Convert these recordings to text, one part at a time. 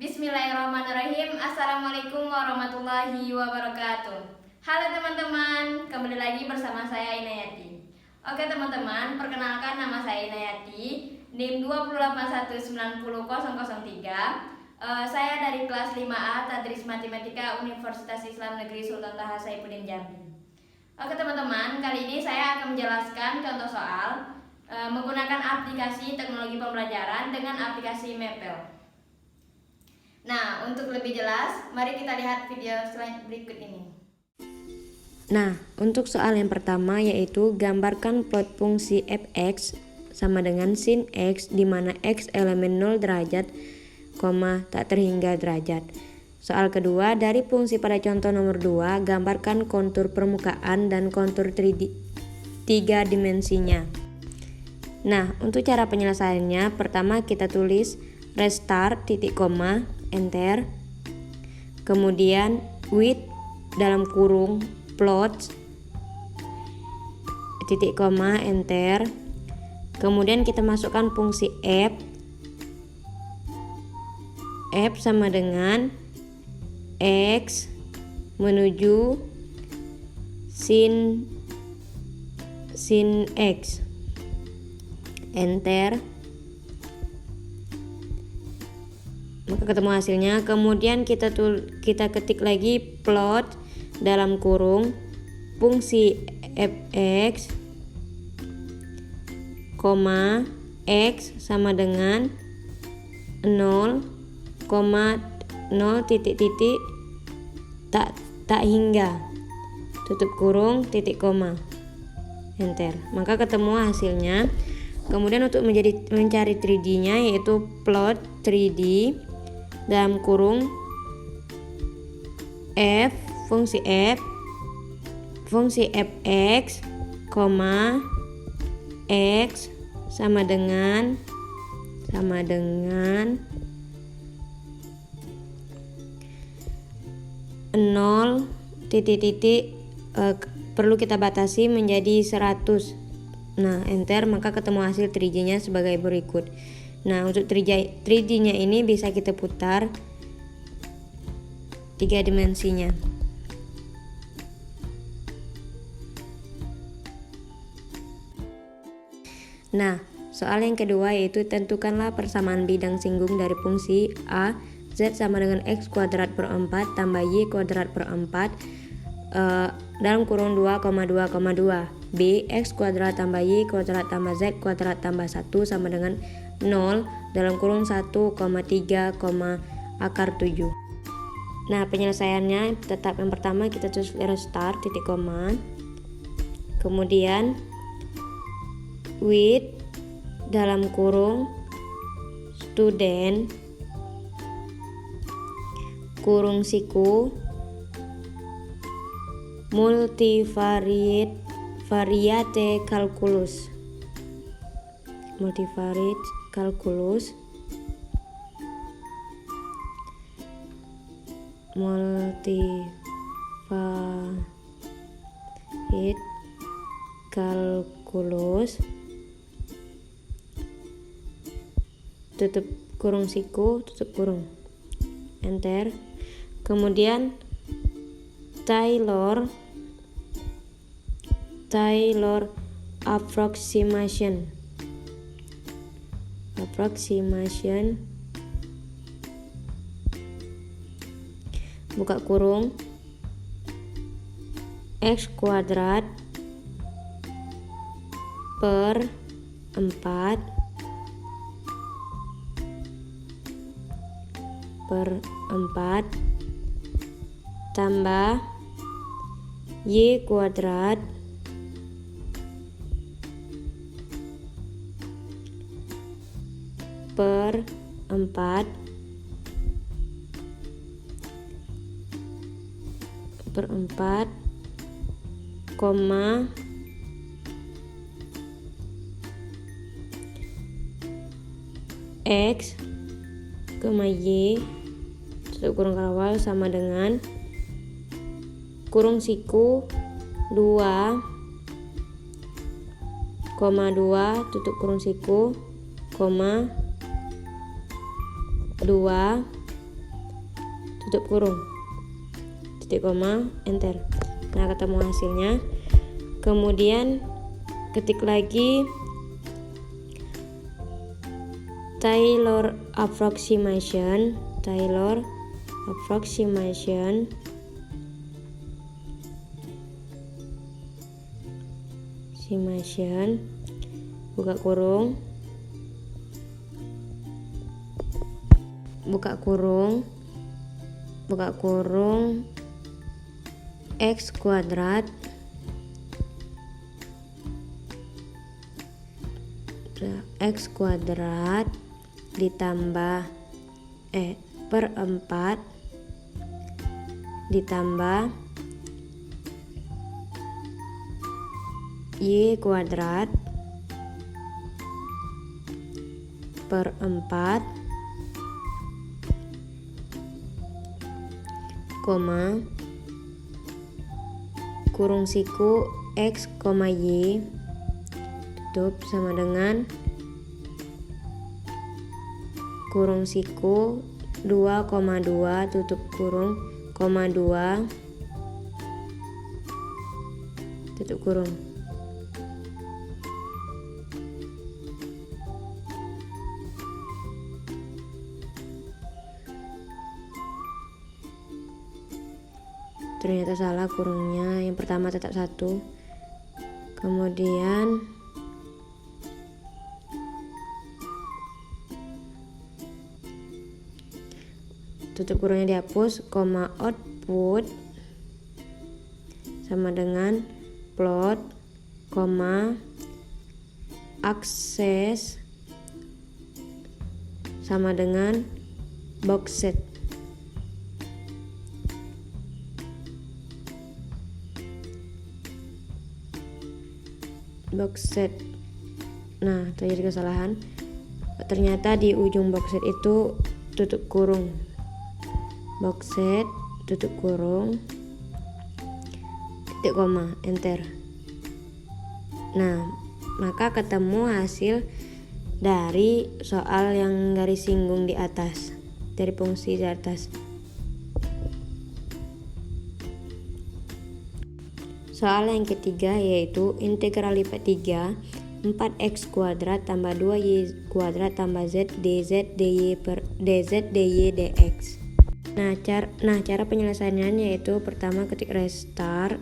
Bismillahirrahmanirrahim. Assalamualaikum warahmatullahi wabarakatuh. Halo teman-teman, kembali lagi bersama saya Inayati. Oke teman-teman, perkenalkan nama saya Inayati, NIM 2819003. Saya dari kelas 5A Tadris Matematika Universitas Islam Negeri Sultan Taha Saifuddin Jambi. Oke teman-teman, kali ini saya akan menjelaskan contoh soal menggunakan aplikasi teknologi pembelajaran dengan aplikasi Mapel. Nah, untuk lebih jelas, mari kita lihat video slide berikut ini. Nah, untuk soal yang pertama yaitu gambarkan plot fungsi f(x) sama dengan sin x di mana x elemen 0 derajat, tak terhingga derajat. Soal kedua, dari fungsi pada contoh nomor 2, gambarkan kontur permukaan dan kontur 3 dimensinya. Nah, untuk cara penyelesaiannya, pertama kita tulis restart, titik koma, enter. Kemudian with dalam kurung plot, titik koma, enter. Kemudian kita masukkan fungsi f sama dengan x menuju sin x, enter. Maka ketemu hasilnya. Kemudian kita ketik lagi plot dalam kurung fungsi f(x), x sama dengan 0, 0 titik tak hingga, tutup kurung, titik koma, enter. Maka ketemu hasilnya. Kemudian untuk mencari 3D-nya yaitu plot 3D dalam kurung fungsi f(x), x sama dengan 0 perlu kita batasi menjadi 100. Nah, enter, maka ketemu hasil 3D-nya sebagai berikut. Nah, untuk 3D-nya ini bisa kita putar 3 dimensinya. Nah, soal yang kedua yaitu tentukanlah persamaan bidang singgung dari fungsi a, z sama dengan x kuadrat per 4 tambah y kuadrat per 4 dalam kurung 2,2,2. B, x kuadrat tambah y kuadrat tambah z kuadrat tambah 1 sama dengan 0 dalam kurung 1,3, akar 7. Nah, penyelesaiannya tetap yang pertama kita tulis restart, titik koma. Kemudian with dalam kurung student kurung siku multivariate calculus tutup kurung siku, tutup kurung, enter. Kemudian Taylor approximation buka kurung x kuadrat per 4 tambah y kuadrat per 4 koma x, y tutup kurung kawal sama dengan kurung siku 2,2 tutup kurung siku, 2 tutup kurung, titik koma, enter. Nah, ketemu hasilnya. Kemudian ketik lagi Taylor approximation, buka kurung, x kuadrat ditambah per 4 ditambah y kuadrat per 4 koma kurung siku x, y tutup sama dengan kurung siku 2,2 tutup kurung, 2 tutup kurung. Ternyata salah kurungnya, yang pertama tetap 1. Kemudian tutup kurungnya dihapus, koma output sama dengan plot, koma akses sama dengan box set. Nah, terjadi kesalahan. Ternyata di ujung box set itu tutup kurung. Box set tutup kurung, titik koma, enter. Nah, maka ketemu hasil dari soal yang garis singgung di atas, dari fungsi di atas. Soal yang ketiga yaitu integral lipat 3 4x kuadrat tambah 2y kuadrat tambah z dz dy per dz dy dx. Nah, cara penyelesaiannya yaitu pertama ketik restart,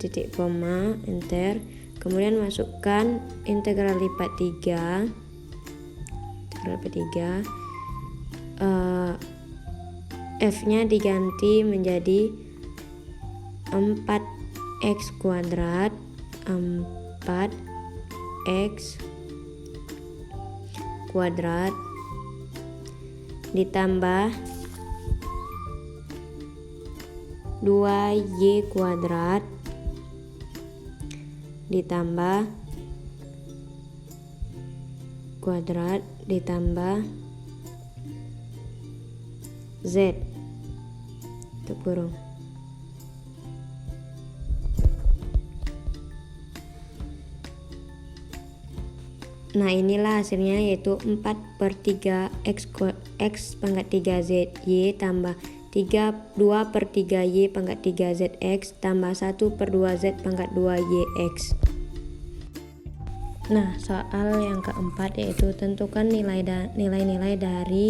titik koma, enter. Kemudian masukkan integral lipat 3, f-nya diganti menjadi 4x kuadrat ditambah 2y kuadrat ditambah z tutup kurung. Nah, inilah hasilnya yaitu 4/3 x pangkat 3z y tambah 2/3y pangkat 3zx tambah 1/2z pangkat 2yx. Nah, soal yang keempat yaitu tentukan nilai-nilai dari.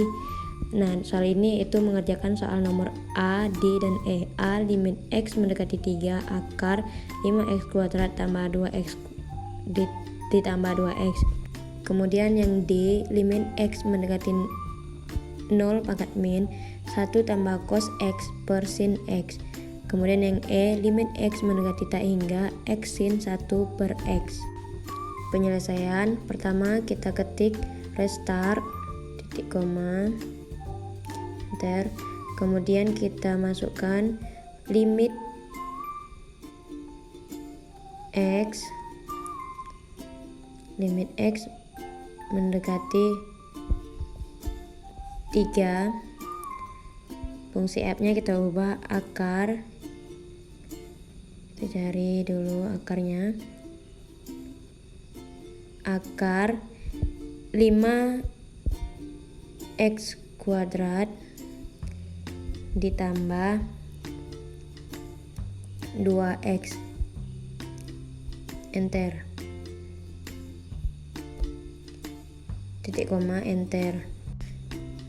Nah, soal ini itu mengerjakan soal nomor A, D, dan E. A, limit x mendekati 3 akar 5x kuadrat tambah 2x ditambah 2x. Kemudian yang D, limit x mendekati 0 pangkat min 1 tambah cos x per sin x. Kemudian yang E, limit x mendekati tak hingga x sin 1 per x. Penyelesaian pertama kita ketik restart, titik koma, enter. Kemudian kita masukkan limit x mendekati 3. Fungsi f-nya kita ubah akar. Kita cari dulu akarnya. Akar 5x kuadrat ditambah 2x, enter, titik koma, enter.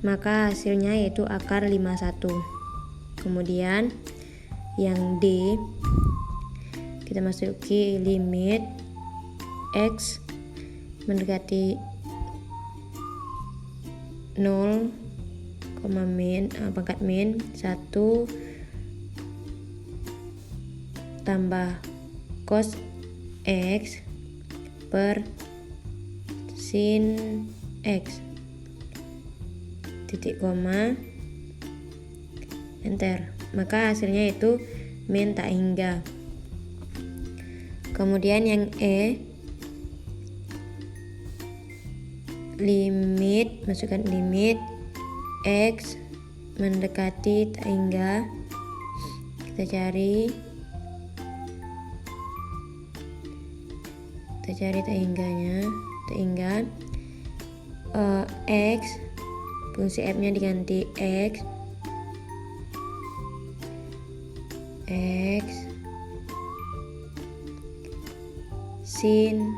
Maka hasilnya yaitu akar 51. Kemudian yang D, kita masuki limit x mendekati 0, pangkat min 1 tambah cos x per sin x, titik koma, enter. Maka hasilnya itu min tak hingga. Kemudian yang E, limit, masukkan limit x mendekati tak hingga, kita cari tak hingganya, tak hingga, x, fungsi f nya diganti x sin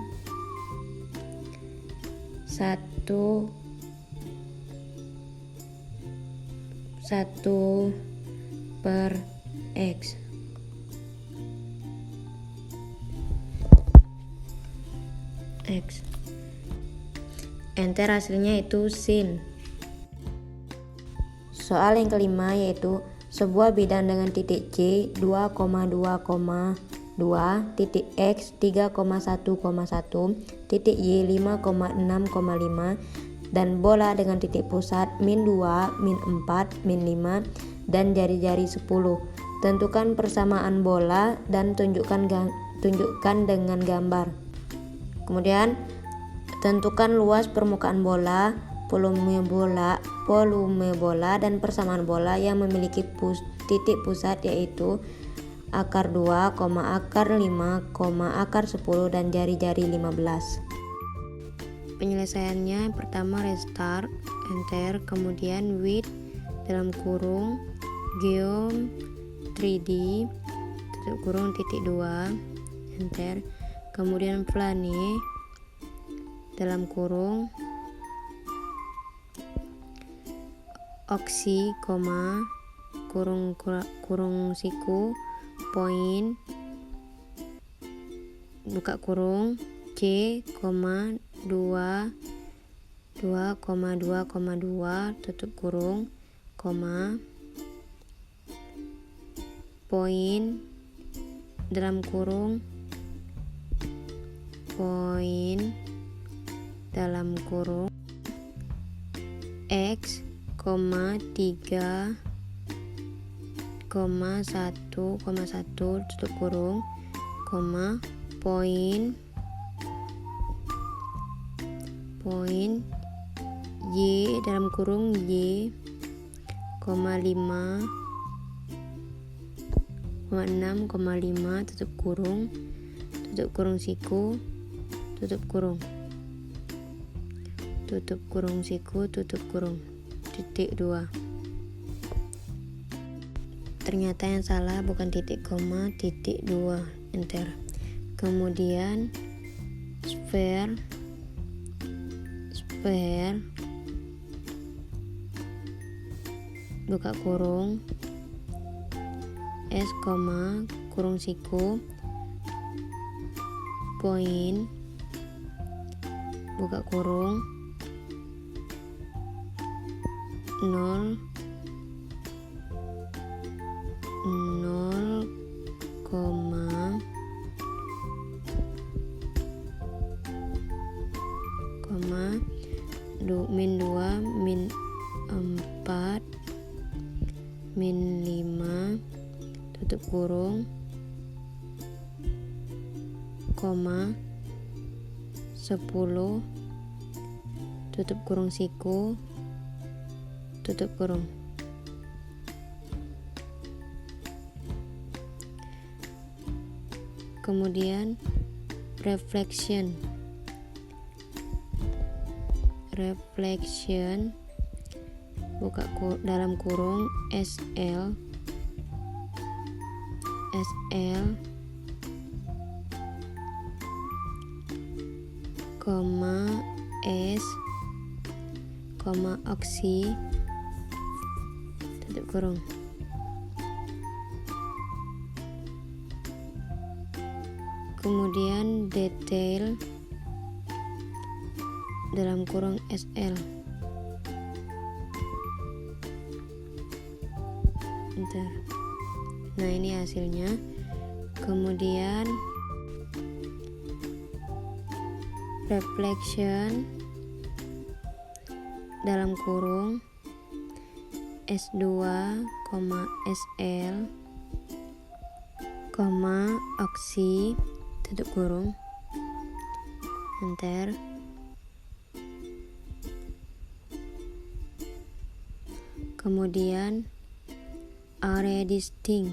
1 per x. Enter, hasilnya itu sin. Soal yang kelima yaitu sebuah bidang dengan titik C 2,2,2, titik X 3,1,1, titik Y 5,6,5 dan bola dengan titik pusat min 2, min 4, min 5 dan jari-jari 10. Tentukan persamaan bola dan tunjukkan dengan gambar. Kemudian tentukan luas permukaan bola, volume bola dan persamaan bola yang memiliki titik pusat yaitu akar 2, akar 5, akar 10 dan jari-jari 15. Penyelesaiannya pertama restart, enter, kemudian with dalam kurung geom 3D tutup kurung titik 2, enter, kemudian plane dalam kurung oksi, kurung siku point buka kurung C, 2,2,2 tutup kurung, point dalam kurung X, 3,1,1 tutup kurung, point Y dalam kurung Y, 5,6,5 tutup kurung siku tutup kurung siku tutup kurung titik 2. Ternyata yang salah bukan titik koma, titik 2, enter. Kemudian sphere buka kurung S, kurung siku point buka kurung 0, min 2, min 4, min 5 tutup kurung, 10 tutup kurung siku tutup kurung. Kemudian reflection dalam kurung SL S oksi tutup kurung. Kemudian detail dalam kurung SL. Bentar. Nah, ini hasilnya. Kemudian reflection dalam kurung S2, SL, oksi tutup kurung, enter. Kemudian area distinct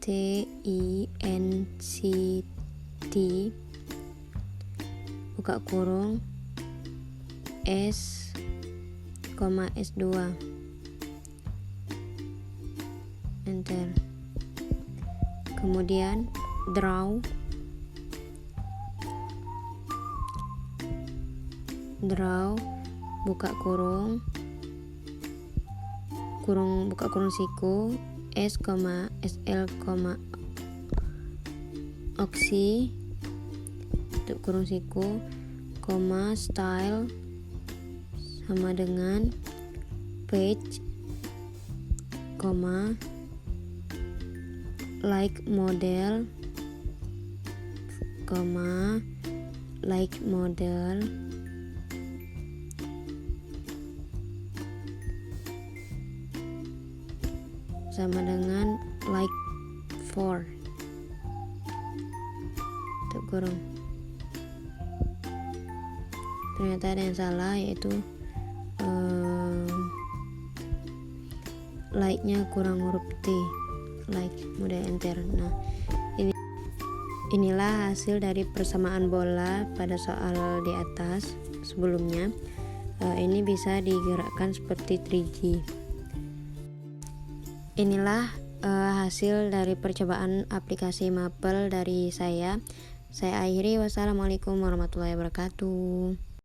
TINCT buka kurung S, S2, enter. Kemudian draw buka kurung buka kurung siku S, SL, oksi tutup kurung siku, style sama dengan page, like model, sama dengan like for tutup kurung. Ternyata ada yang salah, yaitu like-nya kurang huruf T, like, mudah enter. Nah, inilah hasil dari persamaan bola pada soal di atas sebelumnya. Ini bisa digerakkan seperti 3G. Inilah hasil dari percobaan aplikasi Maple dari saya. Saya akhiri, wassalamualaikum warahmatullahi wabarakatuh.